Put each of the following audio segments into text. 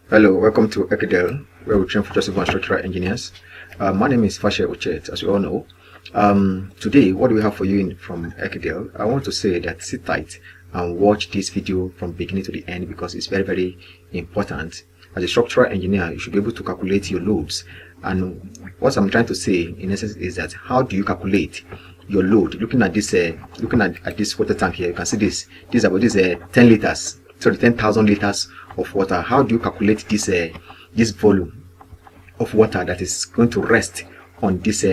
Hello, welcome to Ekidel, where we train future civil and structural engineers. My name is Fashe Ochet, as you all know. Today, what do we have for you from Ekidel? I want to say that sit tight and watch this video from beginning to the end because it's very, very important. As a structural engineer, you should be able to calculate your loads. And what I'm trying to say, in essence, is that how do you calculate your load? Looking at this, this water tank here, you can see this. This is about 10 liters. Sorry, 10,000 liters of water. How do you calculate this this volume of water that is going to rest on these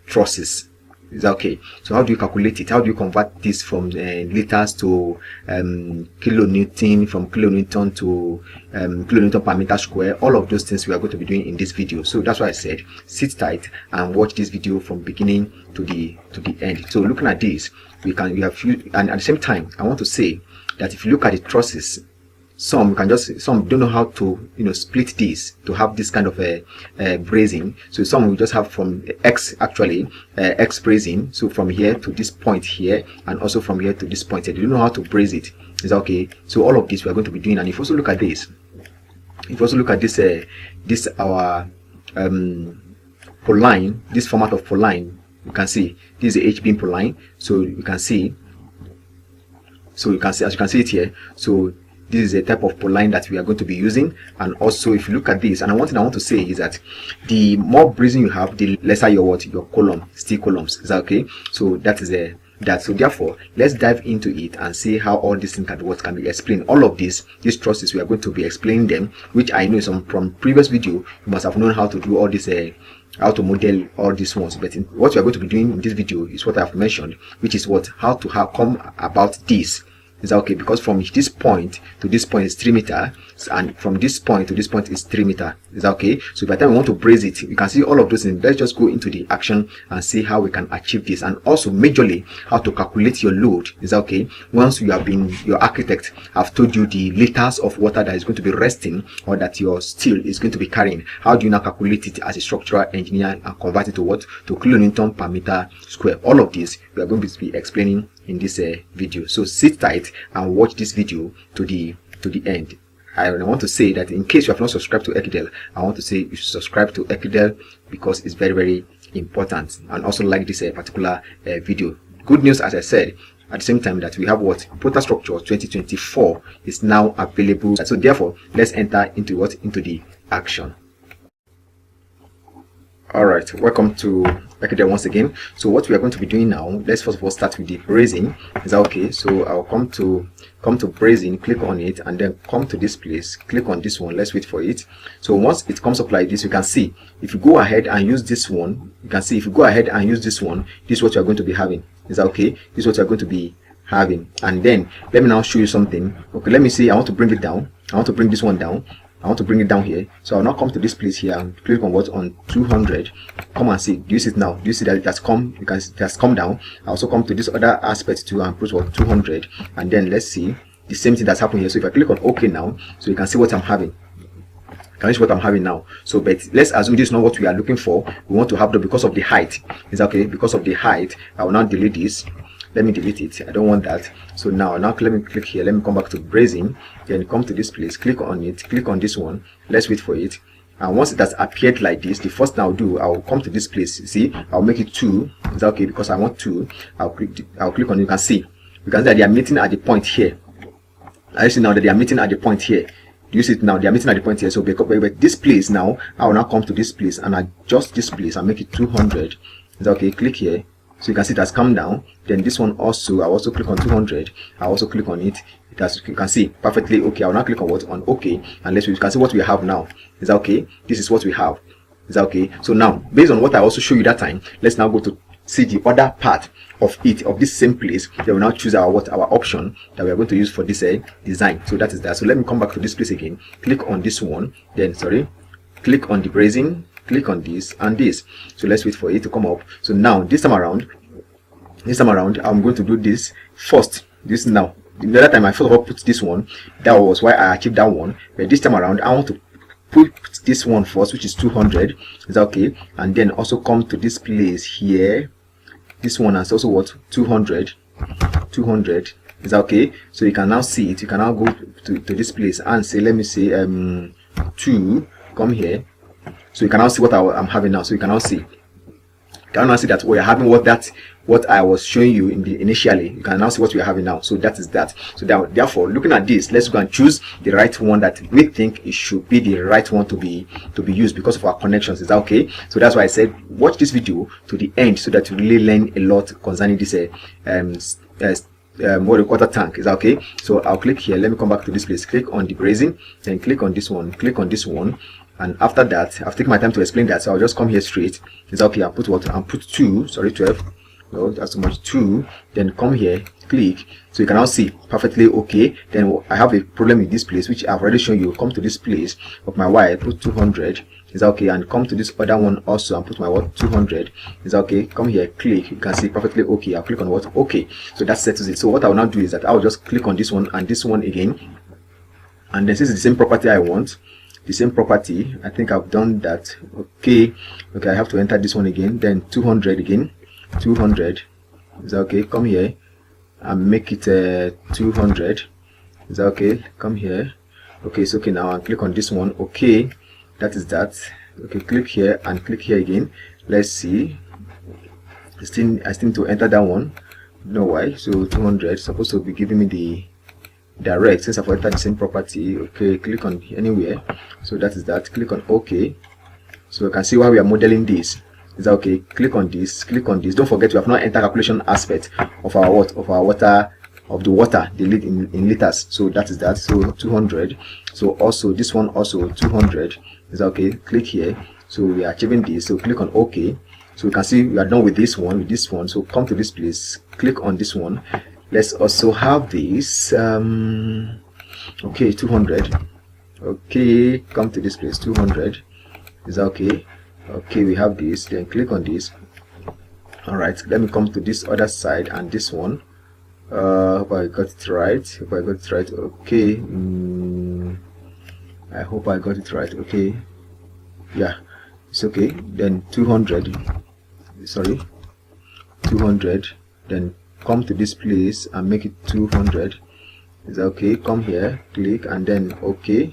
trusses? Is that okay? So how do you calculate it? How do you convert this from liters to kilonewton, from kilonewton to kilonewton per meter square? All of those things we are going to be doing in this video. So that's why I said sit tight and watch this video from beginning to the end. So looking at this, we have few, and at the same time I want to say that if you look at the trusses, some don't know how to split these to have this kind of a brazing. So some will just have from X brazing. So from here to this point here, and also from here to this point here, they don't know how to braze it. Is that okay? So all of this we are going to be doing. And if you also look at this, this our poline, this format of poline, you can see this is the H-beam poline. So you can see. So you can see, as you can see it here, so this is a type of poline that we are going to be using. And also if you look at this, and one thing I want to say is that the more brazing you have, the lesser your column, steel columns. Is that okay? So that is that. So therefore, let's dive into it and see how all these things can be explained. All of these trusses, we are going to be explaining them, which I know from previous video you must have known how to do all this how to model all these ones, but what we are going to be doing in this video is what I have mentioned, which is how to come about this. Is that okay? Because from this point to this point is 3 meters, and from this point to this point is 3 meters. Is that okay? So by the time we want to braze it, you can see all of those things. Let's just go into the action and see how we can achieve this, and also majorly how to calculate your load. Is that okay? Once you have been, your architect have told you the liters of water that is going to be resting or that your steel is going to be carrying, how do you now calculate it as a structural engineer and convert it to what? To kilonewton per meter square. All of this we are going to be explaining in this video. So sit tight and watch this video to the end. I want to say that in case you have not subscribed to Ekidel, I want to say you should subscribe to Ekidel because it's very, very important, and also like this particular video. Good news, as I said, at the same time, that we have what Protastructure 2024 is now available. So therefore, let's enter into the action. All right, welcome to Ekidel once again. So what we are going to be doing now, let's first of all start with the brazing. Is that okay? So I'll come to brazing, click on it, and then come to this place, click on this one. Let's wait for it. So once it comes up like this, you can see if you go ahead and use this one, you can see if you go ahead and use this one, this is what you are going to be having. Is that okay? This is what you are going to be having. And then let me now show you something. Okay, let me see. I want to bring it down. I want to bring this one down. I want to bring it down here. So I'll now come to this place here and click on what? On 200. Come and see. Do you see it now? Do you see that it has come? You can see it has come down. I also come to this other aspect too and put what? 200. And then let's see the same thing that's happening here. So if I click on OK now, so you can see what I'm having. Can you see what I'm having now? So but let's assume this is not what we are looking for. We want to have the, because of the height. Is that okay? Because of the height, I will now delete this. Let me delete it. I don't want that. So now let me click here. Let me come back to brazing. Then come to this place. Click on it. Click on this one. Let's wait for it. And once it has appeared like this, the first thing I'll do, I'll come to this place. See, I'll make it 2. Is that okay? Because I want 2. I'll click on it. You can see that they are meeting at the point here. I see now that they are meeting at the point here. Do you see it now? They are meeting at the point here. So but this place now, I will now come to this place and adjust this place and make it 200. Is that okay? Click here. So you can see it has come down. Then this one also, I'll also click on 200. I'll also click on it. It has, you can see perfectly okay. I'll now click on what? On OK. And you can see what we have now. Is that okay? This is what we have. Is that okay? So now, based on what I also show you that time, let's now go to see the other part of it, of this same place. Then we'll now choose our option that we are going to use for this design. So that is that. So let me come back to this place again. Click on this one. Then click on the brazing. Click on this and this. So let's wait for it to come up. So now this time around I'm going to do this first. This now, the other time I first of all put this one. That was why I achieved that one. But this time around I want to put this one first, which is 200. Is that okay? And then also come to this place here. This one has also what? 200. Is that okay? So you can now see it. You can now go to this place and say, let me say 2, come here. So you can now see what I'm having now. So you can now see. You can now see that we are having what I was showing you in the initially. You can now see what we are having now. So that is that. So therefore, looking at this, let's go and choose the right one that we think it should be the right one to be used because of our connections. Is that okay? So that's why I said watch this video to the end so that you really learn a lot concerning this water tank. Is that okay? So I'll click here. Let me come back to this place. Click on the brazing, then click on this one. Click on this one. And after that, I've taken my time to explain that, so I'll just come here straight. It's okay. I'll put what? I'll put 2. Sorry, 12. No, that's too much. 2. Then come here, click. So you can now see perfectly okay. Then I have a problem with this place, which I've already shown you. Come to this place of my wire, put 200. Is that okay? And come to this other one also and put my what? 200. Is that okay? Come here, click. You can see perfectly okay. I'll click on what? Okay. So that settles it. So what I will now do is that I'll just click on this one and this one again. And then this is the same property I want. The same property. I think I've done that. Okay, I have to enter this one again. Then 200 again. 200. Is that okay? Come here and make it 200. Is that okay? Come here. Okay, it's okay now. And click on this one. Okay, that is that. Okay, click here and click here again. Let's see. I still need to enter that one. No, why? So 200 supposed to be giving me the direct, since I've entered the same property. Okay, click on anywhere. So that is that. Click on OK. So you can see why we are modeling this. Is that okay? Click on this. Click on this. Don't forget we have not entered calculation aspect of our what? Of our water, of the water, the lead in liters. So that is that. So 200. So also this one also 200. Is that okay? Click here. So we are achieving this. So click on OK. So you can see we are done with this one. So come to this place. Click on this one. Let's also have this. Okay, 200. Okay, come to this place. 200. Is that okay? Okay, we have this. Then click on this. All right, let me come to this other side and this one. Hope I got it right. Okay. I hope I got it right. Okay. Yeah, it's okay. Then 200. Sorry, 200. Then come to this place and make it 200. Is that okay? Come here, click, and then okay.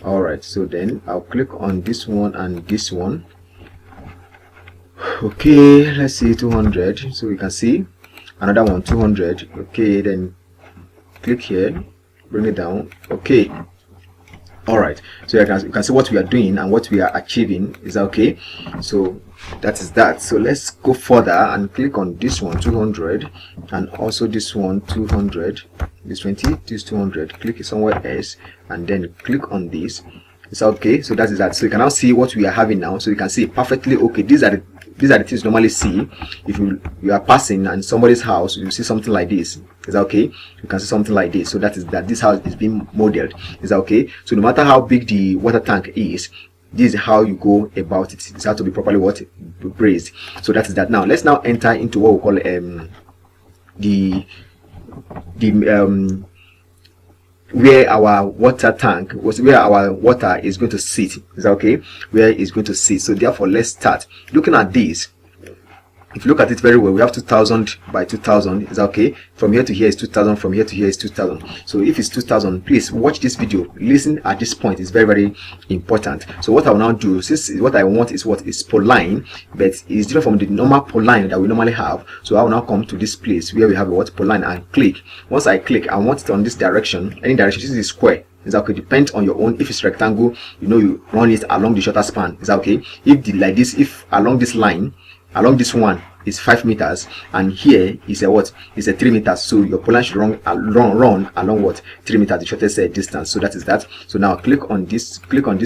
All right, so then I'll click on this one and this one. Okay, let's see, 200. So you can see another one, 200. Okay, then click here, bring it down. Okay. All right, so you can see what we are doing and what we are achieving. Is that okay? So that is that. So let's go further and click on this one, 200, and also this one, 200. This 20, this 200. Click somewhere else and then click on this. It's okay. So that is that. So you can now see what we are having now. So you can see perfectly okay. These are the things you normally see if you are passing and somebody's house. You see something like this. Is that okay? You can see something like this. So that is that. This house is being modeled. Is that okay? So no matter how big the water tank is, this is how you go about it. It has to be properly what? Brazed. So that is that. Now let's now enter into what we call where our water tank was, where our water is going to sit. Is that okay? Where it's going to sit. So therefore, let's start looking at this. If you look at it very well, we have 2000 by 2000. Is that okay? From here to here is 2000. From here to here is 2000. So if it's 2000, please watch this video. Listen at this point. It's very, very important. So what I will now do, since what I want is what is poline, but it's different from the normal poline that we normally have. So I will now come to this place where we have a what poline and click. Once I click, I want it on this direction. Any direction. This is square. Is that okay? Depends on your own. If it's rectangle, you run it along the shorter span. Is that okay? Like this, if along this line, along this one is 5 meters and here is a what? Is a 3 meters. So your poline should run along what? 3 meters, the shortest distance. So that is that. So now click on this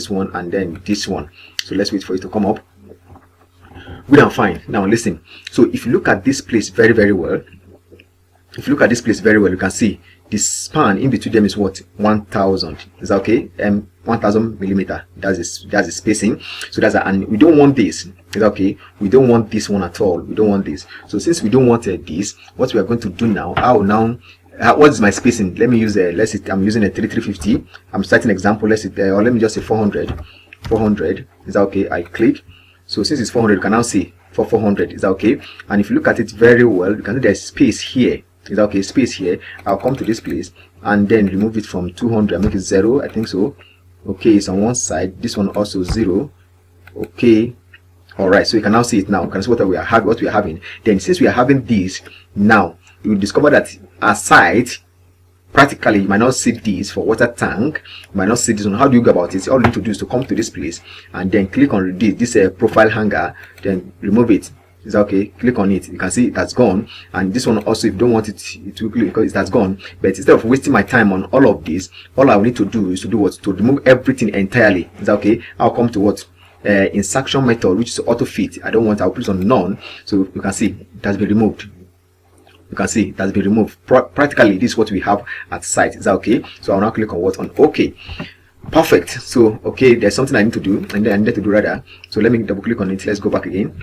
one and then this one. So let's wait for it to come up. Good and fine. Now listen. So if you look at this place very, very well, you can see the span in between them is what? 1000. Is that okay? 1000 millimeter. That's the spacing. So that's and we don't want this. Is that okay? We don't want this one at all. We don't want this. So since we don't want this, what we are going to do now? What is my spacing? Let me use let's say I'm using a 350. I'm starting example. Let's say or let me just say 400. 400. Is that okay? I click. So since it's 400, you can now see for 400. Is that okay? And if you look at it very well, you can see there's space here. Is that okay? Space here. I'll come to this place and then remove it from 200 and make it 0. I think so. okay, it's on one side, this one also 0, okay. All right, so you can now see it now. You can see what we are having. Then since we are having this now, you will discover that aside, practically you might not see this for water tank, you might not see this one. How do you go about it? All you need to do is to come to this place and then click on this profile hanger, then remove it. Is okay, click on it. You can see it has gone. And this one also, if you don't want it to click, because it has gone. But instead of wasting my time on all of this, all I will need to do is to do what? To remove everything entirely. Is that okay? I'll come to what? Insertion method, which is auto fit. I'll put it on none. So you can see it has been removed. You can see it has been removed. Practically, this is what we have at site. Is that okay? So I'll now click on what? On OK. Perfect. So okay, there's something I need to do, and then I need to do rather. So let me double click on it. Let's go back again.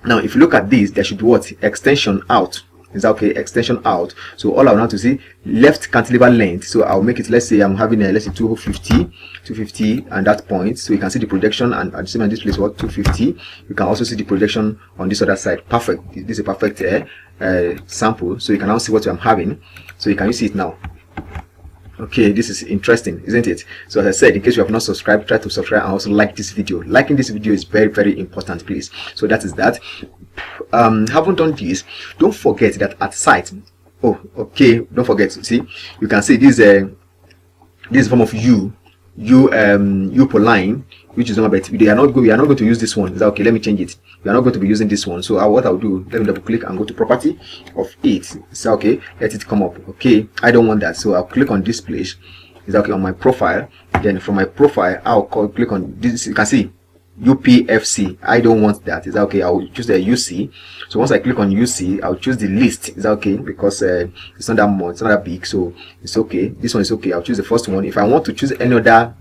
Now, if you look at this, there should be what? Extension out. Is that okay? Extension out. So all I want to see left cantilever length. So I'll make it, let's say I'm having a, let's say 250 and that point. So you can see the projection, and at the same time this place what 250. You can also see the projection on this other side. Perfect. This is a perfect sample. So you can now see what I'm having. So you can see it now. Okay, this is interesting, isn't it? So as I said, in case you have not subscribed, try to subscribe and also like this video. Liking this video is very, very important, please. So that is that. Haven't done this, don't forget that at site, oh okay, don't forget, see, you can see this form of U line, which is not, but we are not going to use this one. Is that okay? Let me change it. We are not going to be using this one. So what I'll do, let me double click and go to property of it. Is that okay? Let it come up. Okay, I don't want that, so I'll click on this place. Is that okay? On my profile, then from my profile I'll click on this. You can see UPFC. I don't want that. Is that okay? I'll choose the UC. So once I click on UC, I'll choose the list. Is that okay? Because it's not that much, it's not that big, so it's okay. This one is okay. I'll choose the first one. If I want to choose any other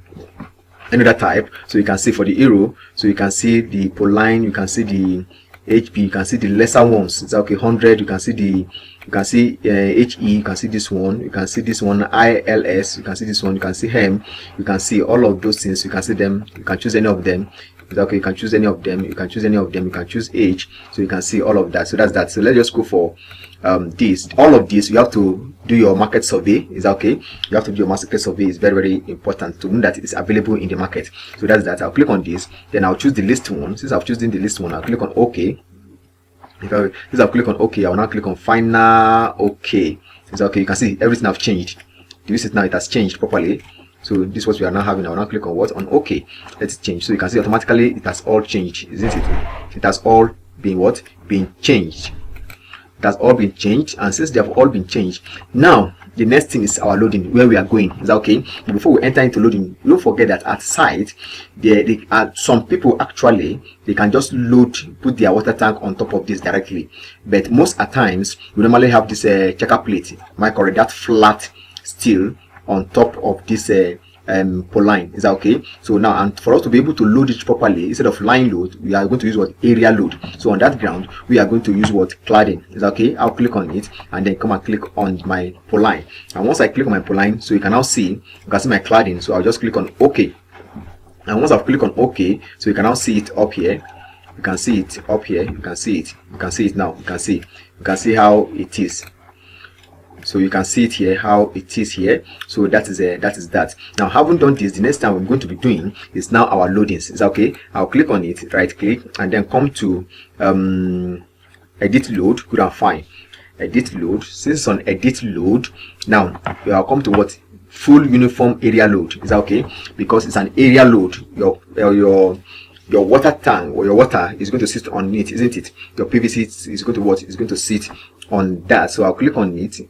type, so you can see for the arrow, so you can see the poline, you can see the HP, you can see the lesser ones. It's okay. 100. You can see the HE. You can see this one. You can see this one. ILS. You can see this one. You can see HEM. You can see all of those things. You can see them. You can choose any of them. It's okay. You can choose any of them. You can choose any of them. You can choose H. So you can see all of that. So that's that. So let's just go for this. All of this, you have to do your market survey. Is that okay? You have to do your market survey. It's very, very important to know that it's available in the market. So that's that. I'll click on this. Then I'll choose the list one. Since I've chosen the list one, I'll click on OK. Since I've clicked on OK, I'll now click on final OK. Is that okay? You can see everything have changed. Do you see it now? It has changed properly. So this is what we are now having. I'll now click on what? On OK. Let it change. So you can see automatically it has all changed, isn't it? It has all been what? Been changed. It has all been changed, and since they have all been changed, now the next thing is our loading, where we are going. Is that okay? But before we enter into loading, don't forget that at site there are some people actually they can just load, put their water tank on top of this directly, but most at times we normally have this checker plate, that flat steel on top of this poline. Is that okay? So now, and for us to be able to load it properly, instead of line load, we are going to use what? Area load. So on that ground, we are going to use what? Cladding. Is that okay? I'll click on it and then come and click on my poline. And once I click on my poline, so you can now see, you can see my cladding. So I'll just click on OK. And once I've clicked on OK, so you can now see it up here. You can see it up here. You can see it. You can see it now. You can see how it is. So you can see it here, how it is here. So that is that. Now, having done this, the next time we're going to be doing is now our loadings. Is that okay? I'll click on it, right click, and then come to edit load. Good and fine. Edit load. Since it's on edit load, now I'll come to what? Full uniform area load. Is that okay? Because it's an area load. Your water tank or your water is going to sit on it, isn't it? Your PVC is going to what? Is going to sit on that. So I'll click on it.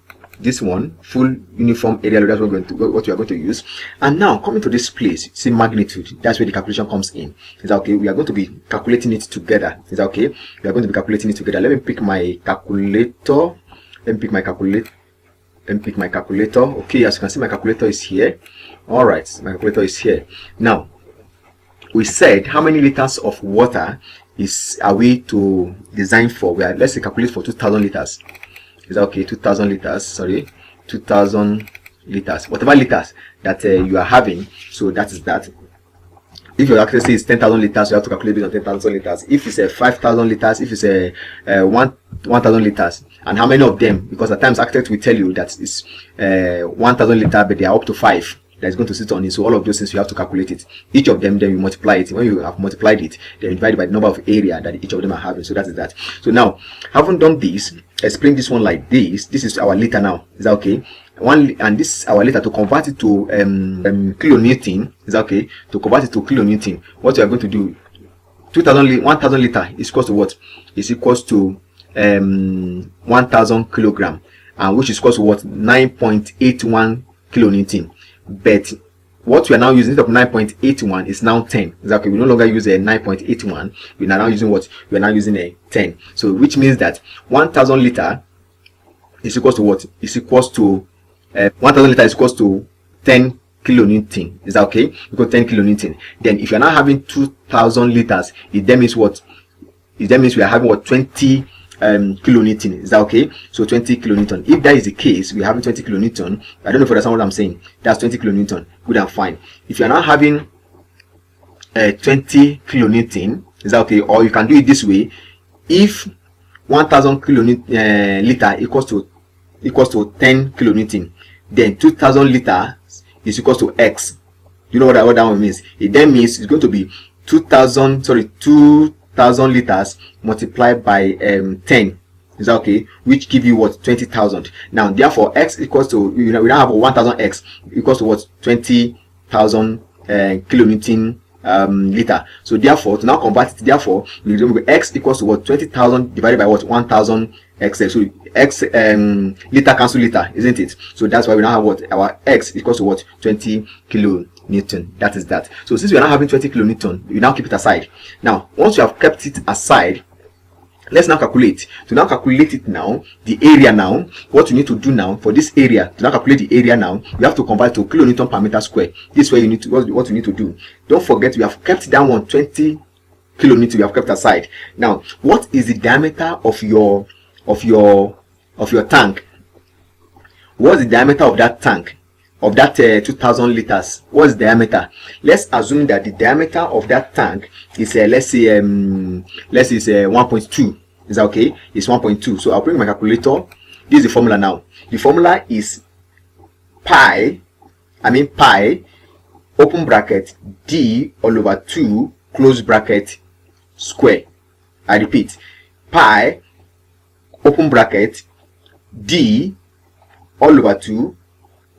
This one, full uniform area load, that's what we are going to use. And now coming to this place, see magnitude, that's where the calculation comes in. Is that okay? We are going to be calculating it together. Is that okay? We are going to be calculating it together. Let me pick my calculator. Let me pick my calculator. Okay, as you can see, my calculator is here. All right, my calculator is here. Now, we said how many liters of water are we to design for? Let's say calculate for 2,000 liters. Is that okay? 2,000 liters. Sorry, 2,000 liters. Whatever liters that you are having. So that is that. If your accuracy is 10,000 liters, you have to calculate based on 10,000 liters. If it's 5,000 liters, if it's 1,000 liters, and how many of them? Because at times architect will tell you that it's 1,000 liters, but they are up to 5. that's going to sit on it. So all of those things you have to calculate it. Each of them, then you multiply it. When you have multiplied it, then you divide it by the number of area that each of them are having. So that is that. So now, having done this, explain this one like this. This is our liter now. Is that okay? And this is our liter. To convert it to kilonewton. Is that okay? To convert it to kilonewton, what we are going to do? 1000 liter is equals to what? Is equals to 1000 kilogram, and which is equals to what? 9.81 kilonewton. But what we are now using, instead of 9.81 is now 10. Exactly. We no longer use a 9.81. We are now using what? We are now using a 10. So which means that 1000 liter is equals to what? Is equals to 1000 liter is equals to 10 kilonewton. Is that okay? Because 10 kilonewton. Then if you are now having 2000 liters, it then means what? It then means we are having what? 20 kilonewton. Is that okay? So 20 kilonewton. If that is the case, we are having 20 kilonewton. I don't know if you understand what I'm saying. That's 20 kilonewton. Good and fine. If you are now having 20 kilonewton, is that okay? Or you can do it this way. If 1000 kilonewton liter equals to 10 kilonewton, then 2000 liters is equals to x. You know what that one means? It then means it's going to be 2000 liters multiplied by 10. Is that okay? Which give you what? 20,000. Now therefore x equals to, we now have 1000 x equals to what? 20,000 kilonewton liter. So therefore, to now convert it, therefore we remember x equals to what? 20,000 divided by what? 1000 x. So x liter cancel liter, isn't it? So that's why we now have what? Our x equals to what? 20 kilonewton. That is that. So since we are now having 20 kilonewton, we now keep it aside. Now once you have kept it aside, let's now calculate. To now calculate it now, the area now, what you need to do now for this area, to now calculate the area now, you have to convert to kilonewton per meter square. This way you need to, what you need to do. Don't forget we have kept that one 20 kilonewton, we have kept aside. Now, what is the diameter of your tank? What's the diameter of that tank? Of that 2000 liters? What's the diameter? Let's assume that the diameter of that tank is let's say it's 1.2. Is that okay? It's 1.2. So I'll bring my calculator. This is the formula now. The formula is pi open bracket d all over 2 close bracket square. I repeat, pi open bracket d all over 2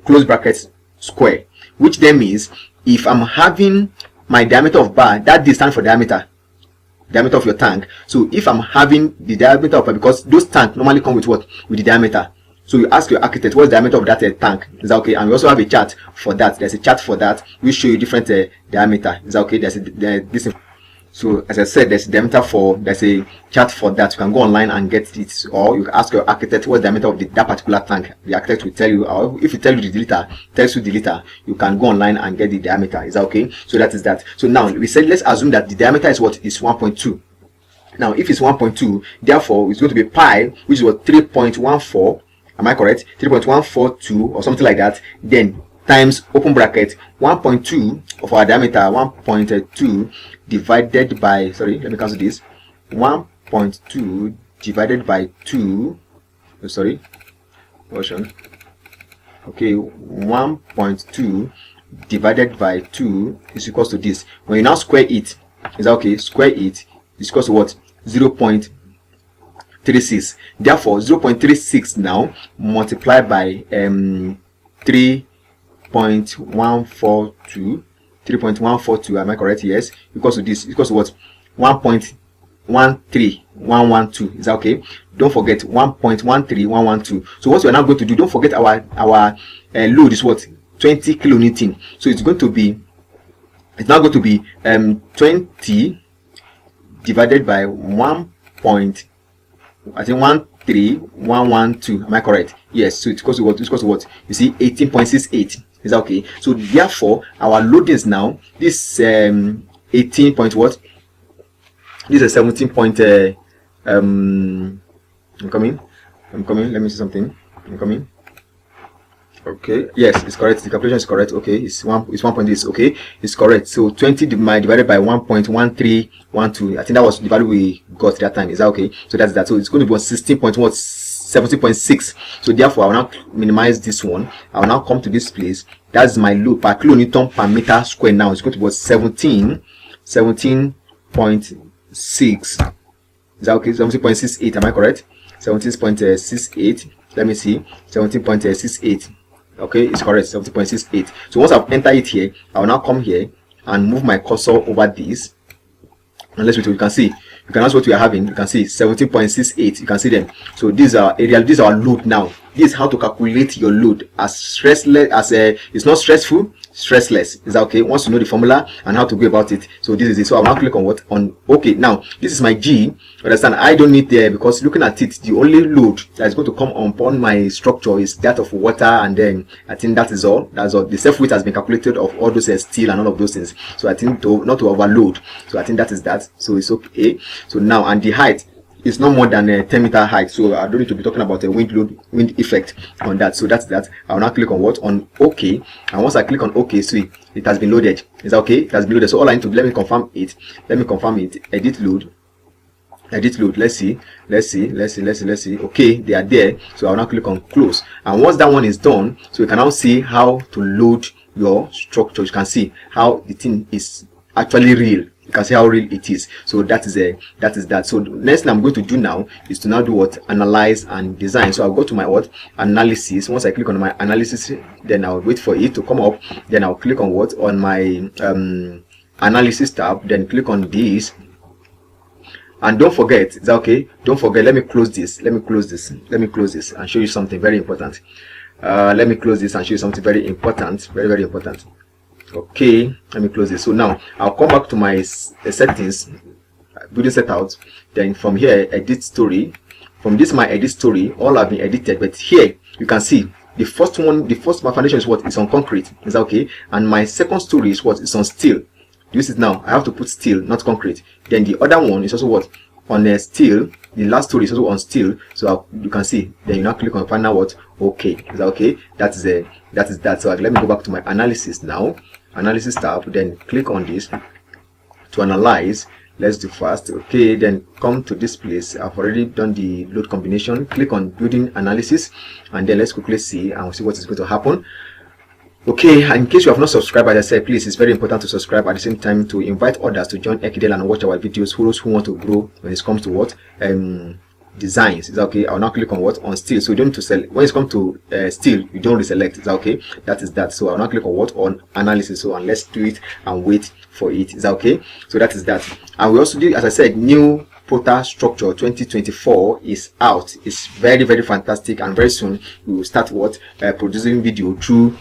close bracket square, which then means if I'm having my diameter of bar, that D stands for diameter of your tank. So if I'm having the diameter of bar, because those tanks normally come with what? With the diameter. So you ask your architect what's the diameter of that tank. Is that okay? And we also have a chart for that. There's a chart for that. We show you different diameter. Is that okay? This. So as I said, there's a diameter for, there's a chart for that. You can go online and get it, or you can ask your architect what's the diameter of that particular tank. The architect will tell you, or if you tell you the liter, tells you the liter, you can go online and get the diameter. Is that okay? So that is that. So now we said let's assume that the diameter is what? Is 1.2. Now if it's 1.2, therefore it's going to be pi, which is what? 3.14. Am I correct? 3.142 or something like that. Then times open bracket 1.2 of our diameter, 1.2 divided by, sorry, let me cancel this, 1.2 divided by 2, sorry, version, okay, 1.2 divided by 2 is equals to this. When you now square it, is that okay? Square it is equals to what? 0.36. Therefore 0.36 now multiplied by 3.142, am I correct? Yes, equals to this, equals to what? 1.13112. Is that okay? Don't forget 1.13112. So what we are now going to do, don't forget our load is what? 20 kilonewton. So it's going to be, it's now going to be 20 divided by 1.13112. Am I correct? Yes. So it's equals to what? It's equals to what? You see, 18.68. Is that okay? So therefore our loadings now, this 18 point what? This is 17 point I'm coming, let me see something. I'm coming. Okay, yes, it's correct. The calculation is correct. Okay, it's 1.6. Okay, it's correct. So 20 divided by 1.1312. I think that was the value we got that time. Is that okay? So that's that. So it's going to be 17.6. So therefore I will now minimize this one. I will now come to this place That's my load per kilonewton per meter square. Now it's going to be 17.6. Is that okay? 17.68, am I correct? 17.68. Let me see. 17.68. Okay, it's correct. 17.68. So once I've entered it here, I will now come here and move my cursor over this. And let's wait. You can see. You can ask what we are having. You can see 17.68. You can see them. So these are area. These are our load now. This is how to calculate your load as stressless as it's not stressful, stressless. Is that okay? Once you know the formula and how to go about it. So this is it. So I'll now click on what? On OK. Now this is my G. Understand? I don't need there because looking at it, the only load that is going to come upon my structure is that of water, and then I think that is all. That's all. The self weight has been calculated of all those steel and all of those things. So I think not to overload. So I think that is that. So it's okay. So now, and the height is not more than a 10-meter height, so I don't need to be talking about a wind effect on that. So that's that. I'll now click on what? On OK. And once I click on OK, see, it has been loaded. Is that okay? It has been loaded. So all I need to do, let me confirm it. Edit load. Let's see. Okay, they are there. So I'll now click on close. And once that one is done, so you can now see how to load your structure. You can see how the thing is actually real. You can see how real it is. So that is that. So next thing I'm going to do now is to now do what? Analyze and design. So I'll go to my what? Analysis. Once I click on my analysis, then I'll wait for it to come up. Then I'll click on what? On my analysis tab. Then click on this. And don't forget, is that okay? Don't forget, let me close this and show you something very important. Let me close this and show you something very important. Very important. Okay, let me close this. So now I'll come back to my settings, video setup. Then from here, edit story. From this my edit story, all have been edited, but here you can see the first one, my foundation is what? It's on concrete. Is that okay? And my second story is what? It's on steel. This is now I have to put steel, not concrete. Then the other one is also what? On steel. The last story is also on steel. So you can see. Then you now click on final what? Okay. Is that okay? That is that. So let me go back to my analysis now. Analysis tab. Then click on this to analyze. Let's do fast. Okay, then come to this place. I've already done the load combination. Click on building analysis, and then let's quickly see and we'll see what is going to happen. Okay, and in case you have not subscribed, as I said, please, it's very important to subscribe, at the same time to invite others to join Ekidel and watch our videos, for those who want to grow when it comes to what? Designs. Is that okay? I'll now click on what? On steel. So you don't need to select. When it comes to steel, you don't reselect. Is that okay? That is that. So I'll now click on what? On analysis. So and let's do it and wait for it. Is that okay? So that is that. And we also do, as I said, new Protastructure 2024 is out. It's very fantastic, and very soon we will start what? Producing video through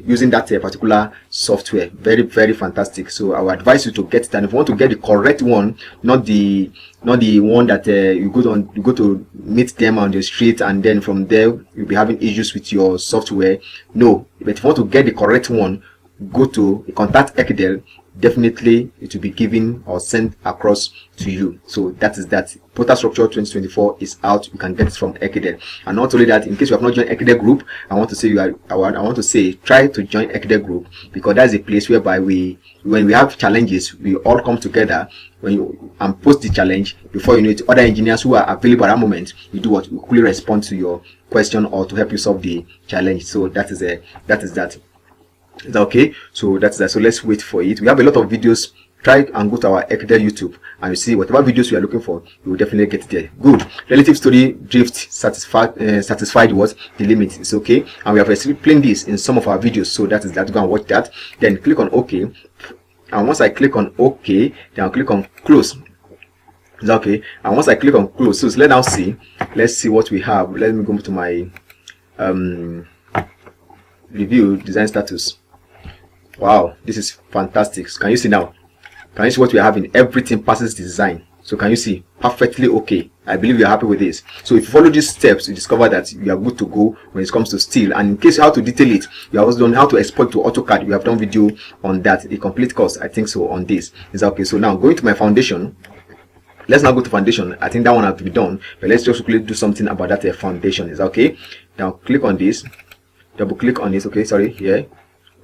using that particular software. Very fantastic. So I would advise you to get it, and if you want to get the correct one, not the one that you go to meet them on the street and then from there you'll be having issues with your software. No, but if you want to get the correct one, go to contact Ekidel. Definitely it will be given or sent across to you. So that is that. Protastructure 2024 is out. You can get it from Ekidel. And not only that, in case you have not joined Ekidel group, I want to say try to join Ekidel group, because that's a place whereby when we have challenges, we all come together and post the challenge. Before you know it, other engineers who are available at that moment, you do what? We quickly respond to your question or to help you solve the challenge. So that is that. Is that okay? So that's that. So let's wait for it. We have a lot of videos. Try and go to our Ekidel YouTube and you see whatever videos you are looking for, you will definitely get it there. Good. Relative story drift satisfied what? The limit. It's okay. And we have explained this in some of our videos. So that is that. Go and watch that. Then click on OK. And once I click on OK, then I'll click on close. Is that okay? And once I click on close, so let's see what we have. Let me go to my review design status. Wow, this is fantastic. So can you see now? Can you see what we are having? Everything passes design. So can you see? Perfectly okay. I believe you are happy with this. So if you follow these steps, you discover that you are good to go when it comes to steel. And in case how to detail it, you have also done how to export to AutoCAD. We have done video on that, a complete course, I think so, on this. Is that okay? So now going to my foundation. Let's now go to foundation. I think that one has to be done, but let's just quickly do something about that foundation. Is that okay? Now click on this. Double click on this. Okay, sorry, here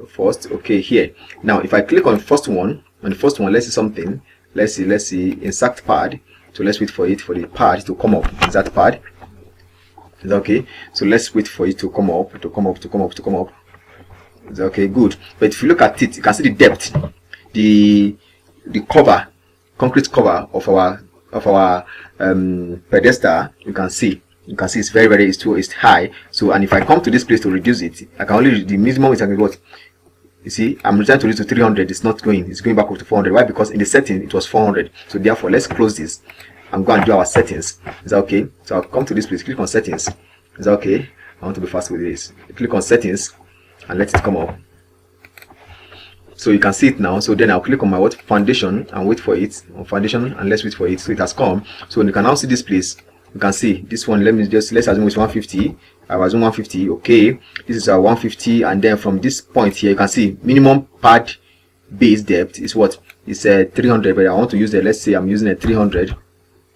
first. Okay, here. Now if I click on the first one, let's see something. Let's see insert pad. So let's wait for it, for the pad to come up. Insert pad. Is that okay? So let's wait for it to come up, Is that okay? Good. But if you look at it, you can see the depth, the cover, concrete cover of our pedestal. You can see it's very it's high. So, and if I come to this place to reduce it, I can only, the minimum is what, you see, I'm trying to reduce to 300. It's not going, it's going back up to 400. Why? Because in the setting it was 400. So therefore, let's close this. I'm going to do our settings. Is that okay? So I'll come to this place, click on settings. Is that okay? I want to be fast with this. Click on settings and let it come up. So you can see it now. So then I'll click on my what, foundation, and wait for it on foundation, and let's wait for it. So it has come. So you can now see this place. You can see this one. Let's assume it's 150. I assume 150. Okay, this is our 150, and then from this point here, you can see minimum pad base depth is what? It's 300. But I want to use it. Let's say I'm using a 300.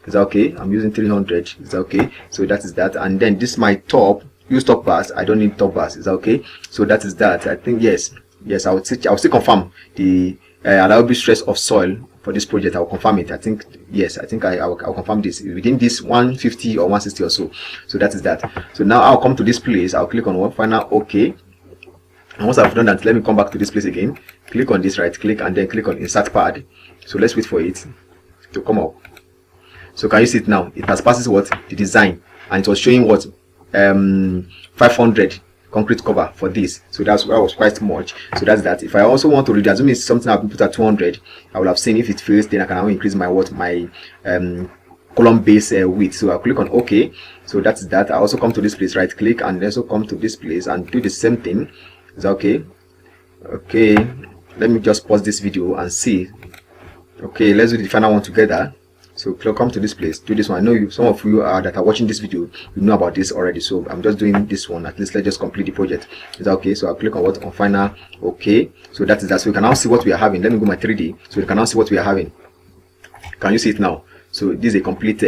Is that okay? I'm using 300. Is that okay? So that is that. And then this is my top. Use top bars. I don't need top bars. Is that okay? So that is that. I think yes. I would still confirm the allowable stress of soil for this project. I will confirm it. I think yes. I'll confirm this within this 150 or 160 or so. So that is that. So now I'll come to this place. I'll click on one final OK. And once I've done that, let me come back to this place again. Click on this, right click, and then click on insert pad. So let's wait for it to come up. So can you see it now? It has passes what? The design, and it was showing what 500 concrete cover for this. So that was quite much. So that's that. If I also want to reduce, assuming it's something I've put at 200, I will have seen if it fails, then I can now increase my column base width. So I'll click on OK. So that's that. I also come to this place, right click, and also come to this place and do the same thing. Is that okay? Okay, let me just pause this video and see. Okay, let's do the final one together. So come to this place, do this one. I know some of you that are watching this video, you know about this already. So I'm just doing this one. At least let's just complete the project. Is that okay? So I'll click on what? On final. Okay. So that is that. So we can now see what we are having. Let me go my 3D. So we can now see what we are having. Can you see it now? So this is a complete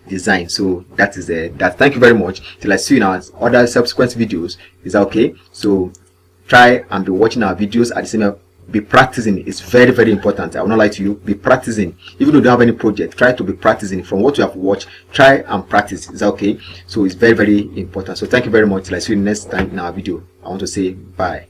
design. So that is that. Thank you very much. Till I see you in our other subsequent videos. Is that okay? So try and be watching our videos at the same time. Be practicing. It's very important. I will not lie to you. Be practicing. Even though you don't have any project, try to be practicing from what you have watched. Try and practice. Is that okay? So it's very important. So thank you very much. Till I see you next time in our video. I want to say bye.